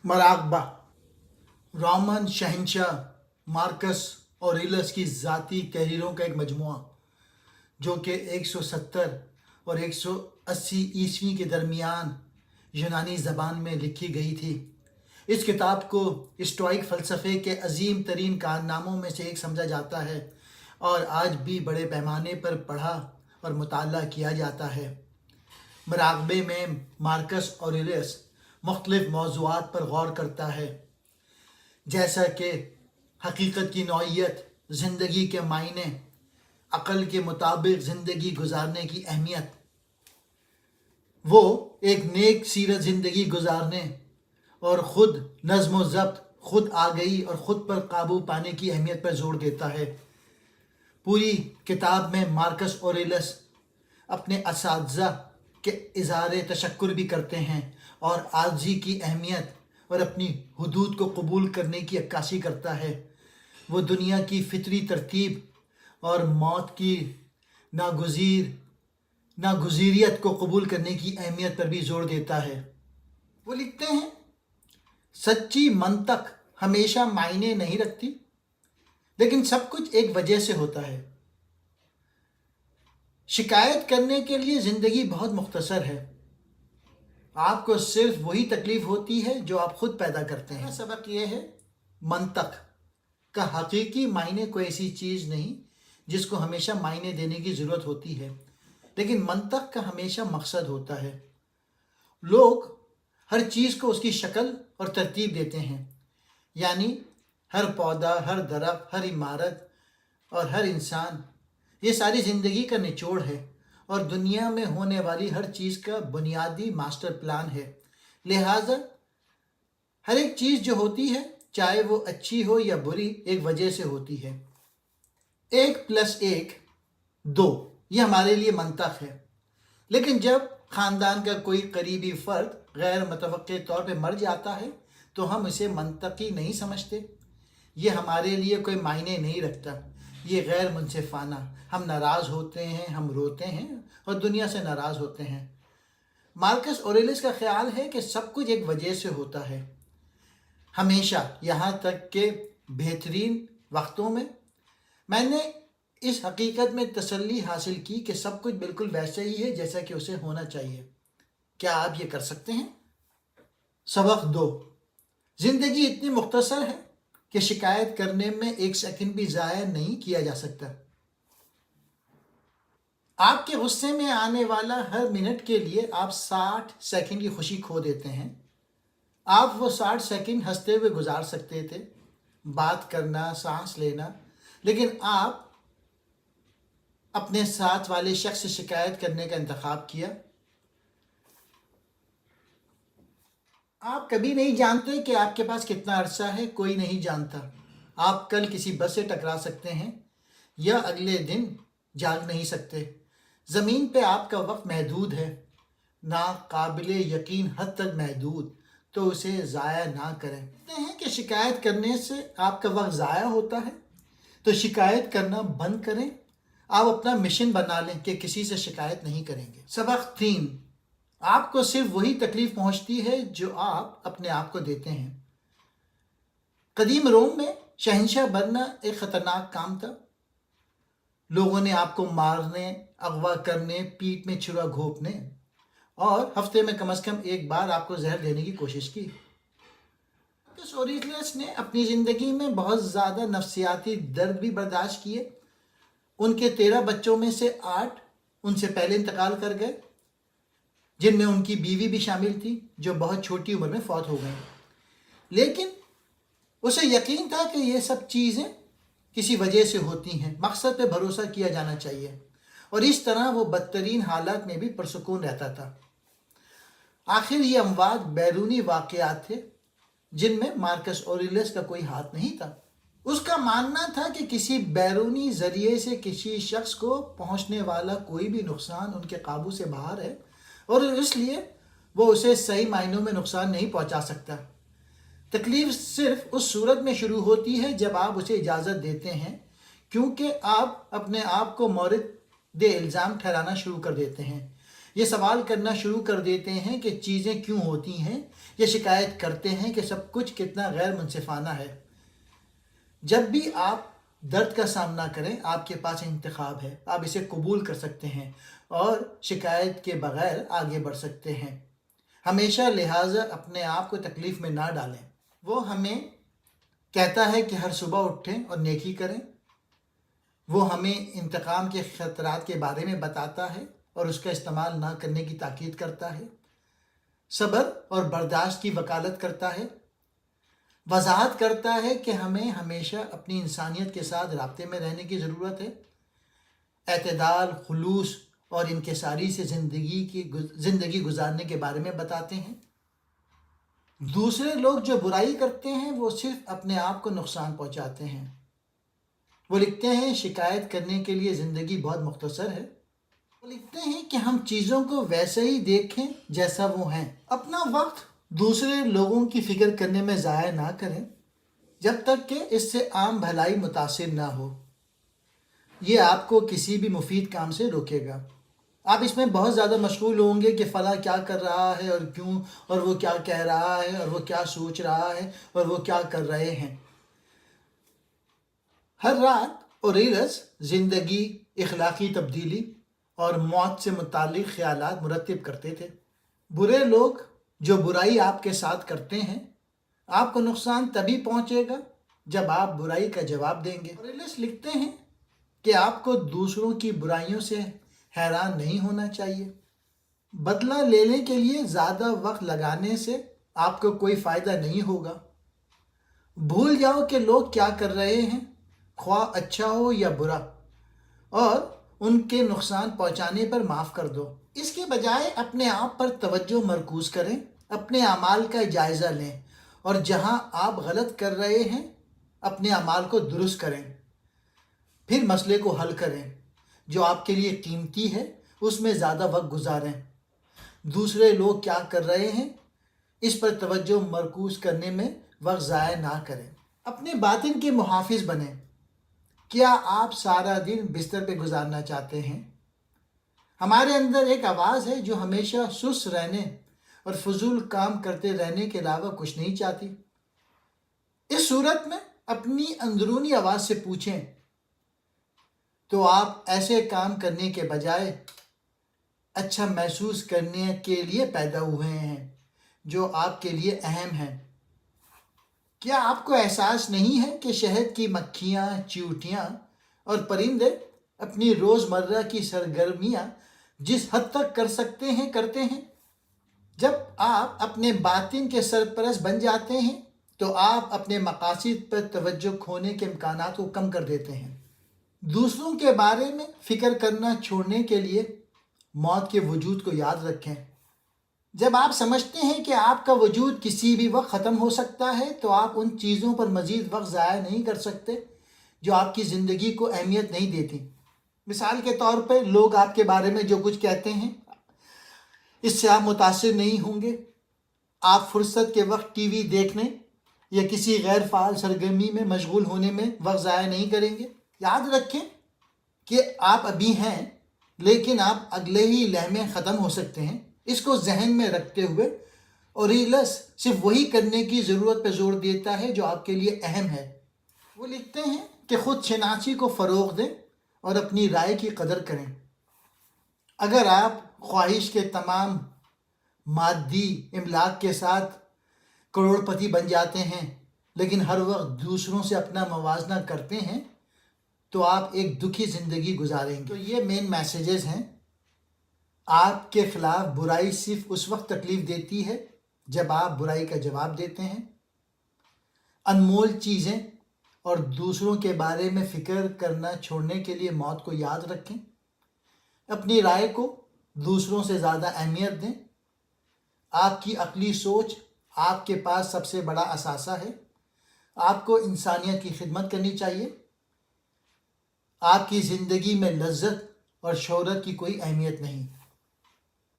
मराकबा Roman शहंशाह Marcus Aurelius की ज़ाती तहरीरों का एक मजमुआ जो कि 170 और 180 ईस्वी के दरमियान यूनानी ज़बान में लिखी गई थी। इस किताब को स्टोइक फ़लसफ़े के अजीम तरीन कारनामों में से एक समझा जाता है और आज भी बड़े पैमाने पर पढ़ा और मुताला किया जाता है। मराकबे में मार्कस ऑरेलियस मुख्तलिफ़ मौज़ूआत पर गौर करता है, जैसा कि हकीकत की नौइयत, ज़िंदगी के मायने, अक़ल के मुताबिक ज़िंदगी गुजारने की अहमियत, वो एक नेक सीरत ज़िंदगी गुजारने और ख़ुद नज़्म व ज़ब्त, ख़ुद आगई और ख़ुद पर काबू पाने की अहमियत पर जोर देता है। पूरी किताब में मार्कस ऑरेलियस अपने असातिज़ा के इज़हार तशक्कुर भी करते हैं और आजिज़ी की अहमियत और अपनी हुदूद को कबूल करने की अक्कासी करता है। वो दुनिया की फितरी तरतीब और मौत की नागुज़ीरियत को कबूल करने की अहमियत पर भी जोर देता है। वो लिखते हैं, सच्ची मंतक हमेशा मायने नहीं रखती, लेकिन सब कुछ एक वजह से होता है। शिकायत करने के लिए ज़िंदगी बहुत मुख्तसर है। आपको सिर्फ वही तकलीफ़ होती है जो आप खुद पैदा करते हैं। सबक ये है, मंतक का हकीकी मायने कोई ऐसी चीज़ नहीं जिसको हमेशा मायने देने की ज़रूरत होती है, लेकिन मंतक का हमेशा मकसद होता है। लोग हर चीज़ को उसकी शक्ल और तरतीब देते हैं, यानी हर पौधा, हर दरख्त, हर इमारत और हर इंसान, ये सारी ज़िंदगी का निचोड़ है और दुनिया में होने वाली हर चीज़ का बुनियादी मास्टर प्लान है। लिहाजा हर एक चीज़ जो होती है, चाहे वो अच्छी हो या बुरी, एक वजह से होती है। 1+1 2, ये हमारे लिए मंतक है। लेकिन जब ख़ानदान का कोई करीबी फ़र्द गैर मुतवक्के तौर पे मर जाता है तो हम इसे मंतकी नहीं समझते। ये हमारे लिए कोई मायने नहीं रखता, ये गैर मुनसिफाना। हम नाराज़ होते हैं, हम रोते हैं और दुनिया से नाराज़ होते हैं। मार्कस ऑरेलियस का ख्याल है कि सब कुछ एक वजह से होता है हमेशा, यहाँ तक कि बेहतरीन वक्तों में। मैंने इस हकीकत में तसल्ली हासिल की कि सब कुछ बिल्कुल वैसे ही है जैसा कि उसे होना चाहिए। क्या आप ये कर सकते हैं? सबक 2, ज़िंदगी इतनी मुख्तसर है कि शिकायत करने में 1 सेकंड भी ज़ाया नहीं किया जा सकता। आपके गुस्से में आने वाला हर मिनट के लिए आप 60 सेकंड की खुशी खो देते हैं। आप वो 60 सेकंड हंसते हुए गुजार सकते थे, बात करना, सांस लेना, लेकिन आप अपने साथ वाले शख्स से शिकायत करने का इंतखाब किया। आप कभी नहीं जानते कि आपके पास कितना अरसा है, कोई नहीं जानता। आप कल किसी बस से टकरा सकते हैं या अगले दिन जाग नहीं सकते। ज़मीन पे आपका वक्त महदूद है, नाकाबिले यकीन हद तक महदूद, तो उसे ज़ाया ना करें। कहते हैं कि शिकायत करने से आपका वक्त ज़ाया होता है, तो शिकायत करना बंद करें। आप अपना मिशन बना लें कि किसी से शिकायत नहीं करेंगे। सबक 3, आपको सिर्फ वही तकलीफ पहुंचती है जो आप अपने आप को देते हैं। कदीम रोम में शहंशाह बनना एक ख़तरनाक काम था। लोगों ने आपको मारने, अगवा करने, पीठ में छुरा घोंपने और हफ्ते में कम से कम एक बार आपको जहर देने की कोशिश की। ऑरेलियस ने अपनी ज़िंदगी में बहुत ज़्यादा नफ्सियाती दर्द भी बर्दाश्त किए। उनके 13 बच्चों में से 8 उनसे पहले इंतकाल कर गए, जिनमें उनकी बीवी भी शामिल थी जो बहुत छोटी उम्र में फौत हो गई। लेकिन उसे यकीन था कि ये सब चीज़ें किसी वजह से होती हैं, मकसद पे भरोसा किया जाना चाहिए, और इस तरह वो बदतरीन हालात में भी पुरसुकून रहता था। आखिर ये अमवात बैरूनी वाक़यात थे जिनमें मार्कस ऑरेलियस का कोई हाथ नहीं था। उसका मानना था कि किसी बैरूनी ज़रिए से किसी शख्स को पहुंचने वाला कोई भी नुकसान उनके काबू से बाहर है और इसलिए वो उसे सही मायनों में नुकसान नहीं पहुंचा सकता। तकलीफ़ सिर्फ उस सूरत में शुरू होती है जब आप उसे इजाज़त देते हैं, क्योंकि आप अपने आप को मौरिद इल्ज़ाम ठहराना शुरू कर देते हैं। یہ سوال کرنا شروع کر دیتے ہیں کہ چیزیں کیوں ہوتی ہیں، یہ شکایت کرتے ہیں کہ سب کچھ کتنا غیر منصفانہ ہے۔ جب بھی آپ درد کا سامنا کریں، آپ کے پاس انتخاب ہے، آپ اسے قبول کر سکتے ہیں اور شکایت کے بغیر آگے بڑھ سکتے ہیں۔ ہمیشہ لہٰذا اپنے آپ کو تکلیف میں نہ ڈالیں۔ وہ ہمیں کہتا ہے کہ ہر صبح اٹھیں اور نیکی کریں۔ وہ ہمیں انتقام کے خطرات کے بارے میں بتاتا ہے اور اس کا استعمال نہ کرنے کی تاکید کرتا ہے۔ صبر اور برداشت کی وکالت کرتا ہے، وضاحت کرتا ہے کہ ہمیں ہمیشہ اپنی انسانیت کے ساتھ رابطے میں رہنے کی ضرورت ہے۔ اعتدال، خلوص اور انکساری سے زندگی گزارنے کے بارے میں بتاتے ہیں۔ دوسرے لوگ جو برائی کرتے ہیں وہ صرف اپنے آپ کو نقصان پہنچاتے ہیں۔ وہ لکھتے ہیں شکایت کرنے کے لیے زندگی بہت مختصر ہے۔ وہ لکھتے ہیں کہ ہم چیزوں کو ویسے ہی دیکھیں جیسا وہ ہیں۔ اپنا وقت دوسرے لوگوں کی فکر کرنے میں ضائع نہ کریں جب تک کہ اس سے عام بھلائی متاثر نہ ہو۔ یہ آپ کو کسی بھی مفید کام سے روکے گا۔ آپ اس میں بہت زیادہ مشغول ہوں گے کہ فلاں کیا کر رہا ہے اور کیوں، اور وہ کیا کہہ رہا ہے اور وہ کیا سوچ رہا ہے اور وہ کیا کر رہے ہیں۔ ہر رات اوریلس زندگی، اخلاقی تبدیلی اور موت سے متعلق خیالات مرتب کرتے تھے۔ برے لوگ جو برائی آپ کے ساتھ کرتے ہیں، آپ کو نقصان تبھی پہنچے گا جب آپ برائی کا جواب دیں گے۔ اوریلس لکھتے ہیں کہ آپ کو دوسروں کی برائیوں سے حیران نہیں ہونا چاہیے۔ بدلہ لینے کے لیے زیادہ وقت لگانے سے آپ کو کوئی فائدہ نہیں ہوگا۔ بھول جاؤ کہ لوگ کیا کر رہے ہیں، خواہ اچھا ہو یا برا، اور ان کے نقصان پہنچانے پر معاف کر دو۔ اس کے بجائے اپنے آپ پر توجہ مرکوز کریں، اپنے اعمال کا جائزہ لیں اور جہاں آپ غلط کر رہے ہیں اپنے اعمال کو درست کریں، پھر مسئلے کو حل کریں۔ جو آپ کے لیے قیمتی ہے اس میں زیادہ وقت گزاریں۔ دوسرے لوگ کیا کر رہے ہیں اس پر توجہ مرکوز کرنے میں وقت ضائع نہ کریں۔ اپنے باطن کے محافظ بنیں۔ کیا آپ سارا دن بستر پہ گزارنا چاہتے ہیں؟ ہمارے اندر ایک آواز ہے جو ہمیشہ سست رہنے اور فضول کام کرتے رہنے کے علاوہ کچھ نہیں چاہتی۔ اس صورت میں اپنی اندرونی آواز سے پوچھیں تو آپ ایسے کام کرنے کے بجائے اچھا محسوس کرنے کے لیے پیدا ہوئے ہیں جو آپ کے لیے اہم ہیں۔ کیا آپ کو احساس نہیں ہے کہ شہد کی مکھیاں، چیونٹیاں اور پرندے اپنی روزمرہ کی سرگرمیاں جس حد تک کر سکتے ہیں کرتے ہیں؟ جب آپ اپنے باطن کے سرپرست بن جاتے ہیں تو آپ اپنے مقاصد پر توجہ کھونے کے امکانات کو کم کر دیتے ہیں۔ دوسروں کے بارے میں فکر کرنا چھوڑنے کے لیے موت کے وجود کو یاد رکھیں۔ جب آپ سمجھتے ہیں کہ آپ کا وجود کسی بھی وقت ختم ہو سکتا ہے تو آپ ان چیزوں پر مزید وقت ضائع نہیں کر سکتے جو آپ کی زندگی کو اہمیت نہیں دیتی۔ مثال کے طور پر لوگ آپ کے بارے میں جو کچھ کہتے ہیں اس سے آپ متاثر نہیں ہوں گے۔ آپ فرصت کے وقت ٹی وی دیکھنے یا کسی غیر فعال سرگرمی میں مشغول ہونے میں وقت ضائع نہیں کریں گے۔ یاد رکھیں کہ آپ ابھی ہیں لیکن آپ اگلے ہی لمحے ختم ہو سکتے ہیں۔ اس کو ذہن میں رکھتے ہوئے اوریلس صرف وہی کرنے کی ضرورت پہ زور دیتا ہے جو آپ کے لیے اہم ہے۔ وہ لکھتے ہیں کہ خود شناسی کو فروغ دیں اور اپنی رائے کی قدر کریں۔ اگر آپ خواہش کے تمام مادی املاک کے ساتھ کروڑ پتی بن جاتے ہیں لیکن ہر وقت دوسروں سے اپنا موازنہ کرتے ہیں تو آپ ایک دکھی زندگی گزاریں گے۔ تو یہ مین میسیجز ہیں۔ آپ کے خلاف برائی صرف اس وقت تکلیف دیتی ہے جب آپ برائی کا جواب دیتے ہیں۔ انمول چیزیں اور دوسروں کے بارے میں فکر کرنا چھوڑنے کے لیے موت کو یاد رکھیں۔ اپنی رائے کو دوسروں سے زیادہ اہمیت دیں۔ آپ کی عقلی سوچ آپ کے پاس سب سے بڑا اثاثہ ہے۔ آپ کو انسانیت کی خدمت کرنی چاہیے۔ آپ کی زندگی میں لذت اور شہرت کی کوئی اہمیت نہیں۔